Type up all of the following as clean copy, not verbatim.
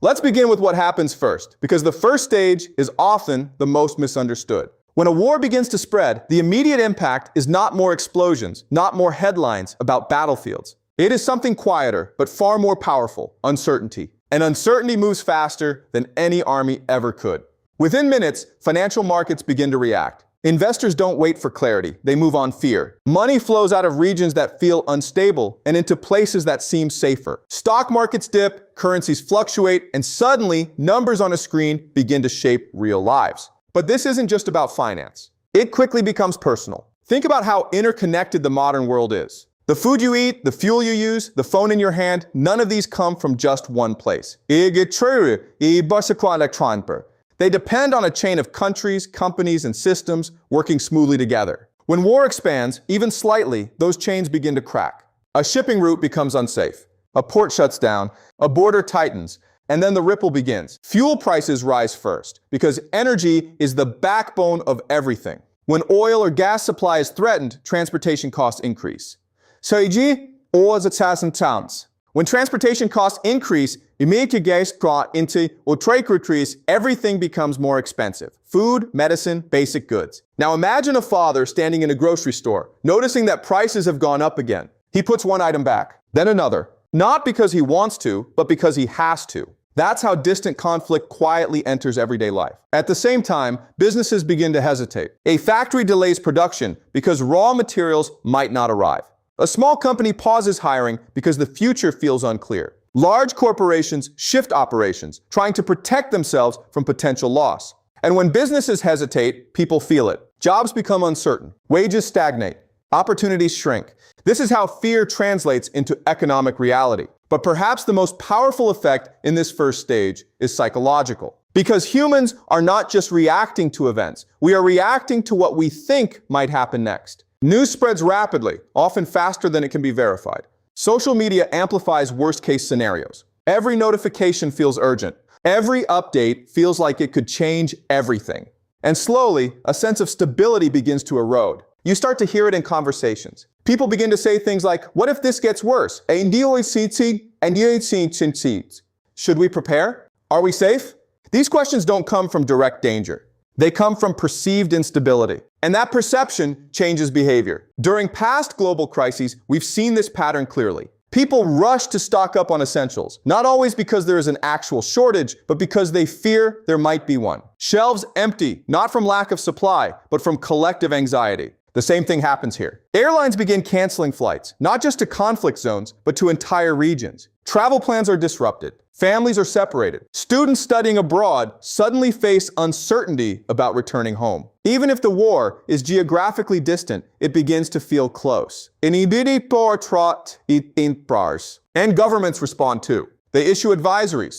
Let's begin with what happens first, because the first stage is often the most misunderstood. When a war begins to spread, the immediate impact is not more explosions, not more headlines about battlefields. It is something quieter, but far more powerful: uncertainty. And uncertainty moves faster than any army ever could. Within minutes, financial markets begin to react. Investors don't wait for clarity, they move on fear. Money flows out of regions that feel unstable and into places that seem safer. Stock markets dip, currencies fluctuate, and suddenly, numbers on a screen begin to shape real lives. But this isn't just about finance. It quickly becomes personal. Think about how interconnected the modern world is. The food you eat, the fuel you use, the phone in your hand, none of these come from just one place. They depend on a chain of countries, companies, and systems working smoothly together. When war expands, even slightly, those chains begin to crack. A shipping route becomes unsafe. A port shuts down, a border tightens, and then the ripple begins. Fuel prices rise first, because energy is the backbone of everything. When oil or gas supply is threatened, transportation costs increase. When transportation costs increase, everything becomes more expensive. Food, medicine, basic goods. Now imagine a father standing in a grocery store, noticing that prices have gone up again. He puts one item back, then another. Not because he wants to, but because he has to. That's how distant conflict quietly enters everyday life. At the same time, businesses begin to hesitate. A factory delays production because raw materials might not arrive. A small company pauses hiring because the future feels unclear. Large corporations shift operations, trying to protect themselves from potential loss. And when businesses hesitate, people feel it. Jobs become uncertain. Wages stagnate. Opportunities shrink. This is how fear translates into economic reality. But perhaps the most powerful effect in this first stage is psychological. Because humans are not just reacting to events, we are reacting to what we think might happen next. News spreads rapidly, often faster than it can be verified. Social media amplifies worst-case scenarios. Every notification feels urgent. Every update feels like it could change everything. And slowly, a sense of stability begins to erode. You start to hear it in conversations. People begin to say things like, what if this gets worse? Should we prepare? Are we safe? These questions don't come from direct danger. They come from perceived instability. And that perception changes behavior. During past global crises, we've seen this pattern clearly. People rush to stock up on essentials, not always because there is an actual shortage, but because they fear there might be one. Shelves empty, not from lack of supply, but from collective anxiety. The same thing happens here. Airlines begin canceling flights, not just to conflict zones, but to entire regions. Travel plans are disrupted. Families are separated. Students studying abroad suddenly face uncertainty about returning home. Even if the war is geographically distant, it begins to feel close. And governments respond too. They issue advisories.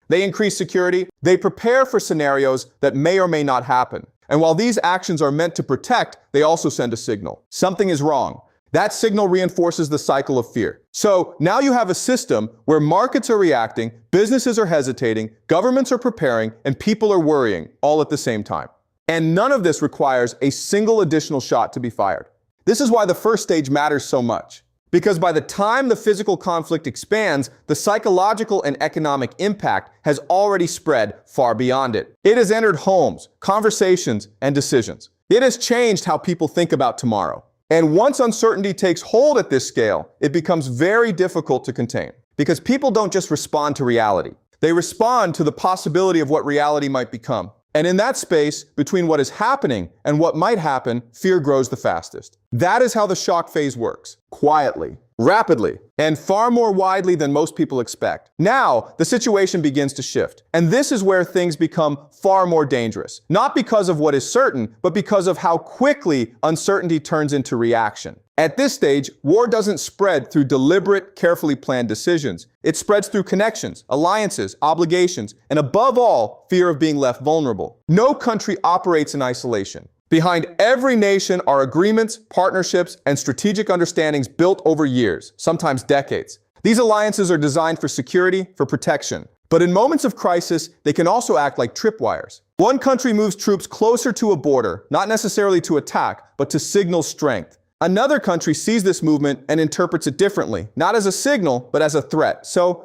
They increase security. They prepare for scenarios that may or may not happen. And while these actions are meant to protect, they also send a signal. Something is wrong. That signal reinforces the cycle of fear. So now you have a system where markets are reacting, businesses are hesitating, governments are preparing, and people are worrying all at the same time. And none of this requires a single additional shot to be fired. This is why the first stage matters so much. Because by the time the physical conflict expands, the psychological and economic impact has already spread far beyond it. It has entered homes, conversations, and decisions. It has changed how people think about tomorrow. And once uncertainty takes hold at this scale, it becomes very difficult to contain. Because people don't just respond to reality. They respond to the possibility of what reality might become. And in that space, between what is happening and what might happen, fear grows the fastest. That is how the shock phase works. Quietly, rapidly, and far more widely than most people expect. Now, the situation begins to shift. And this is where things become far more dangerous. Not because of what is certain, but because of how quickly uncertainty turns into reaction. At this stage, war doesn't spread through deliberate, carefully planned decisions. It spreads through connections, alliances, obligations, and above all, fear of being left vulnerable. No country operates in isolation. Behind every nation are agreements, partnerships, and strategic understandings built over years, sometimes decades. These alliances are designed for security, for protection. But in moments of crisis, they can also act like tripwires. One country moves troops closer to a border, not necessarily to attack, but to signal strength. Another country sees this movement and interprets it differently, not as a signal, but as a threat. So,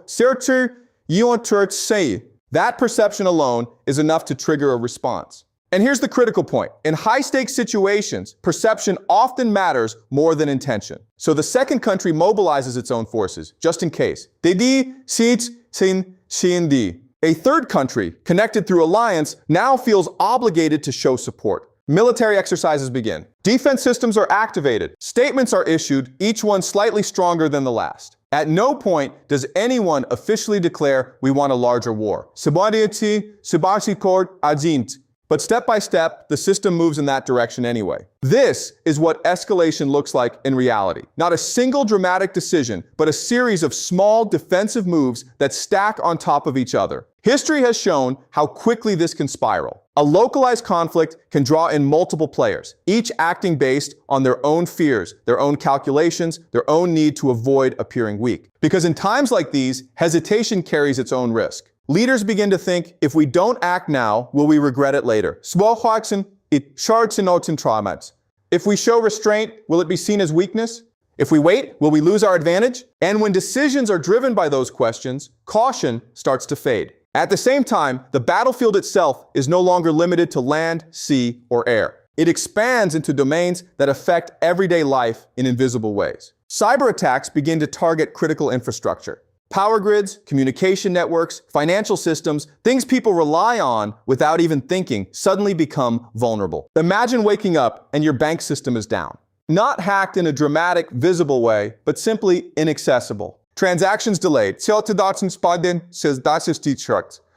that perception alone is enough to trigger a response. And here's the critical point. In high-stakes situations, perception often matters more than intention. So the second country mobilizes its own forces, just in case. A third country, connected through alliance, now feels obligated to show support. Military exercises begin. Defense systems are activated. Statements are issued, each one slightly stronger than the last. At no point does anyone officially declare we want a larger war. But step by step, the system moves in that direction anyway. This is what escalation looks like in reality. Not a single dramatic decision, but a series of small defensive moves that stack on top of each other. History has shown how quickly this can spiral. A localized conflict can draw in multiple players, each acting based on their own fears, their own calculations, their own need to avoid appearing weak. Because in times like these, hesitation carries its own risk. Leaders begin to think, if we don't act now, will we regret it later? If we show restraint, will it be seen as weakness? If we wait, will we lose our advantage? And when decisions are driven by those questions, caution starts to fade. At the same time, the battlefield itself is no longer limited to land, sea, or air. It expands into domains that affect everyday life in invisible ways. Cyber attacks begin to target critical infrastructure. Power grids, communication networks, financial systems, things people rely on without even thinking, suddenly become vulnerable. Imagine waking up and your bank system is down. Not hacked in a dramatic, visible way, but simply inaccessible. Transactions delayed.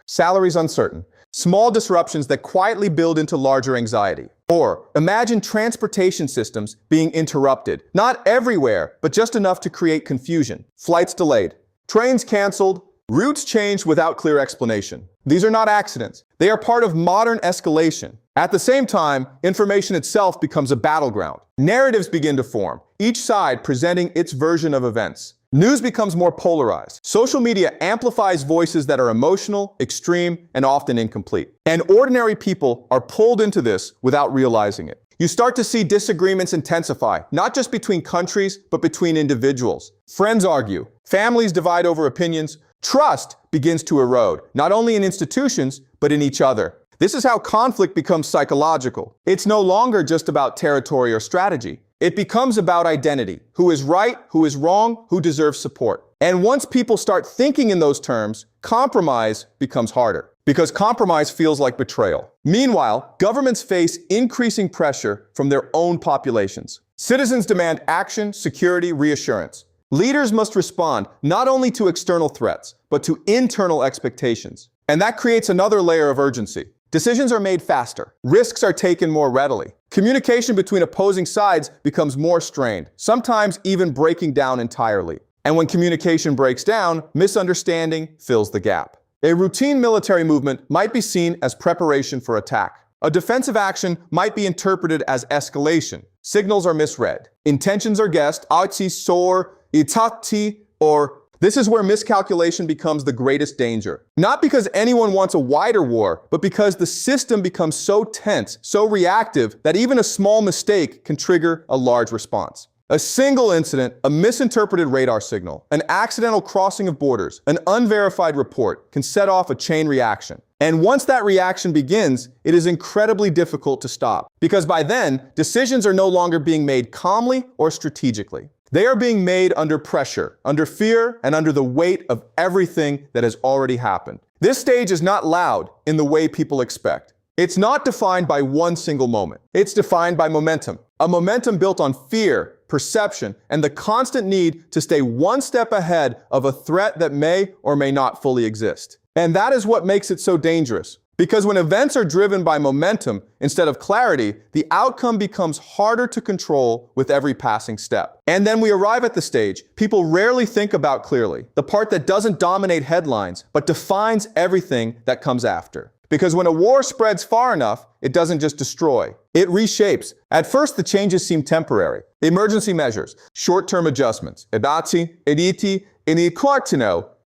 Salaries uncertain. Small disruptions that quietly build into larger anxiety. Or imagine transportation systems being interrupted. Not everywhere, but just enough to create confusion. Flights delayed. Trains canceled, routes changed without clear explanation. These are not accidents. They are part of modern escalation. At the same time, information itself becomes a battleground. Narratives begin to form, each side presenting its version of events. News becomes more polarized. Social media amplifies voices that are emotional, extreme, and often incomplete. And ordinary people are pulled into this without realizing it. You start to see disagreements intensify, not just between countries, but between individuals. Friends argue, families divide over opinions, trust begins to erode, not only in institutions, but in each other. This is how conflict becomes psychological. It's no longer just about territory or strategy. It becomes about identity. Who is right, who is wrong, who deserves support. And once people start thinking in those terms, compromise becomes harder. Because compromise feels like betrayal. Meanwhile, governments face increasing pressure from their own populations. Citizens demand action, security, reassurance. Leaders must respond not only to external threats, but to internal expectations. And that creates another layer of urgency. Decisions are made faster. Risks are taken more readily. Communication between opposing sides becomes more strained, sometimes even breaking down entirely. And when communication breaks down, misunderstanding fills the gap. A routine military movement might be seen as preparation for attack. A defensive action might be interpreted as escalation. Signals are misread. Intentions are guessed, or this is where miscalculation becomes the greatest danger. Not because anyone wants a wider war, but because the system becomes so tense, so reactive, that even a small mistake can trigger a large response. A single incident, a misinterpreted radar signal, an accidental crossing of borders, an unverified report can set off a chain reaction. And once that reaction begins, it is incredibly difficult to stop. Because by then, decisions are no longer being made calmly or strategically. They are being made under pressure, under fear, and under the weight of everything that has already happened. This stage is not loud in the way people expect. It's not defined by one single moment. It's defined by momentum. A momentum built on fear, perception, and the constant need to stay one step ahead of a threat that may or may not fully exist. And that is what makes it so dangerous. Because when events are driven by momentum instead of clarity, the outcome becomes harder to control with every passing step. And then we arrive at the stage people rarely think about clearly, the part that doesn't dominate headlines, but defines everything that comes after. Because when a war spreads far enough, it doesn't just destroy, it reshapes. At first, the changes seem temporary. Emergency measures, short-term adjustments,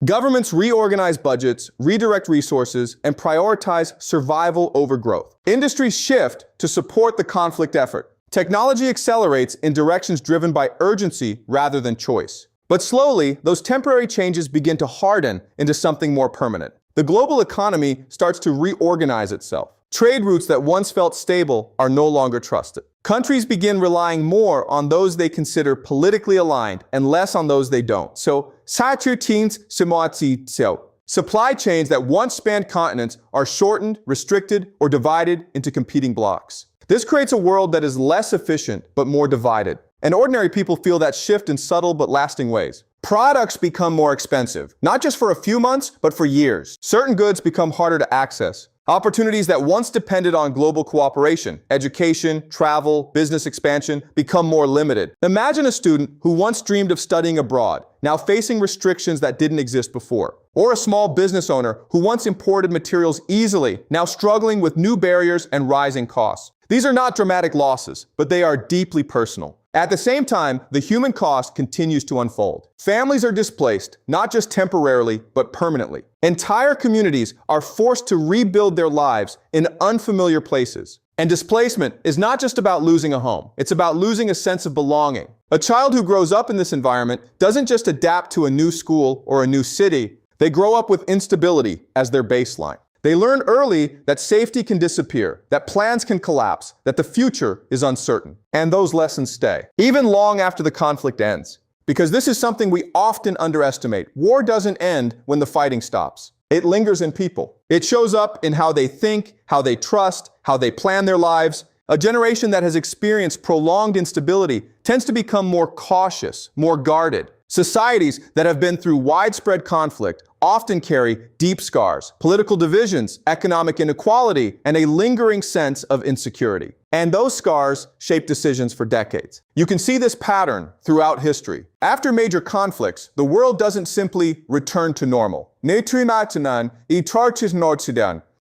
governments reorganize budgets, redirect resources, and prioritize survival over growth. Industries shift to support the conflict effort. Technology accelerates in directions driven by urgency rather than choice. But slowly, those temporary changes begin to harden into something more permanent. The global economy starts to reorganize itself. Trade routes that once felt stable are no longer trusted. Countries begin relying more on those they consider politically aligned and less on those they don't. So, supply chains that once spanned continents are shortened, restricted, or divided into competing blocks. This creates a world that is less efficient but more divided. And ordinary people feel that shift in subtle but lasting ways. Products become more expensive, not just for a few months, but for years. Certain goods become harder to access. Opportunities that once depended on global cooperation, education, travel, business expansion, become more limited. Imagine a student who once dreamed of studying abroad, now facing restrictions that didn't exist before. Or a small business owner who once imported materials easily, now struggling with new barriers and rising costs. These are not dramatic losses, but they are deeply personal. At the same time, the human cost continues to unfold. Families are displaced, not just temporarily, but permanently. Entire communities are forced to rebuild their lives in unfamiliar places. And displacement is not just about losing a home, it's about losing a sense of belonging. A child who grows up in this environment doesn't just adapt to a new school or a new city, they grow up with instability as their baseline. They learn early that safety can disappear, that plans can collapse, that the future is uncertain. And those lessons stay, even long after the conflict ends. Because this is something we often underestimate. War doesn't end when the fighting stops. It lingers in people. It shows up in how they think, how they trust, how they plan their lives. A generation that has experienced prolonged instability tends to become more cautious, more guarded. Societies that have been through widespread conflict often carry deep scars, political divisions, economic inequality, and a lingering sense of insecurity. And those scars shape decisions for decades. You can see this pattern throughout history. After major conflicts, the world doesn't simply return to normal.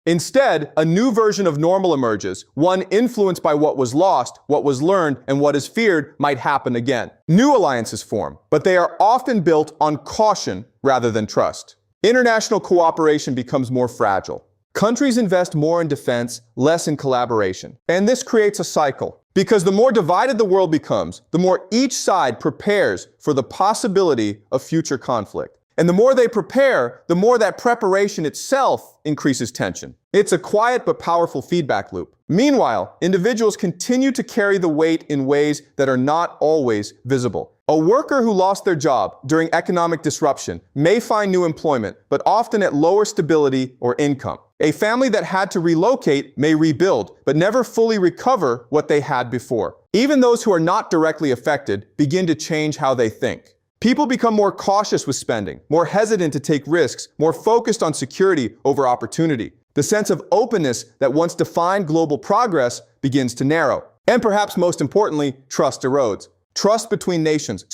Instead, a new version of normal emerges, one influenced by what was lost, what was learned, and what is feared might happen again. New alliances form, but they are often built on caution rather than trust. International cooperation becomes more fragile. Countries invest more in defense, less in collaboration. And this creates a cycle. Because the more divided the world becomes, the more each side prepares for the possibility of future conflict. And the more they prepare, the more that preparation itself increases tension. It's a quiet but powerful feedback loop. Meanwhile, individuals continue to carry the weight in ways that are not always visible. A worker who lost their job during economic disruption may find new employment, but often at lower stability or income. A family that had to relocate may rebuild, but never fully recover what they had before. Even those who are not directly affected begin to change how they think. People become more cautious with spending, more hesitant to take risks, more focused on security over opportunity. The sense of openness that once defined global progress begins to narrow. And perhaps most importantly, trust erodes. Trust between nations.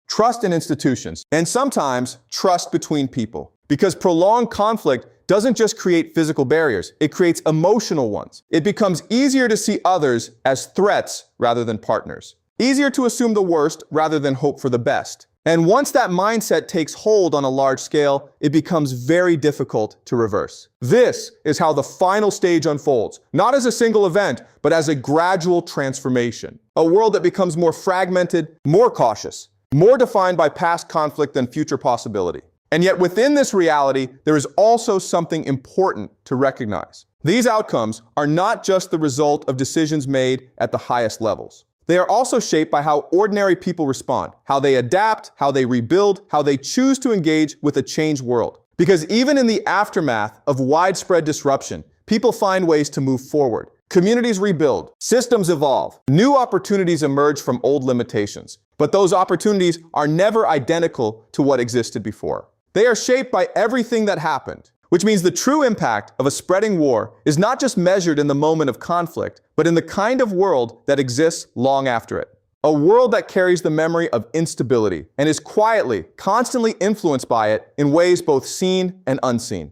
Trust in institutions. And sometimes trust between people. Because prolonged conflict doesn't just create physical barriers, it creates emotional ones. It becomes easier to see others as threats rather than partners. Easier to assume the worst rather than hope for the best. And once that mindset takes hold on a large scale, it becomes very difficult to reverse. This is how the final stage unfolds, not as a single event, but as a gradual transformation. A world that becomes more fragmented, more cautious, more defined by past conflict than future possibility. And yet within this reality, there is also something important to recognize. These outcomes are not just the result of decisions made at the highest levels. They are also shaped by how ordinary people respond, how they adapt, how they rebuild, how they choose to engage with a changed world. Because even in the aftermath of widespread disruption, people find ways to move forward. Communities rebuild, systems evolve, new opportunities emerge from old limitations. But those opportunities are never identical to what existed before. They are shaped by everything that happened. Which means the true impact of a spreading war is not just measured in the moment of conflict, but in the kind of world that exists long after it. A world that carries the memory of instability and is quietly, constantly influenced by it in ways both seen and unseen.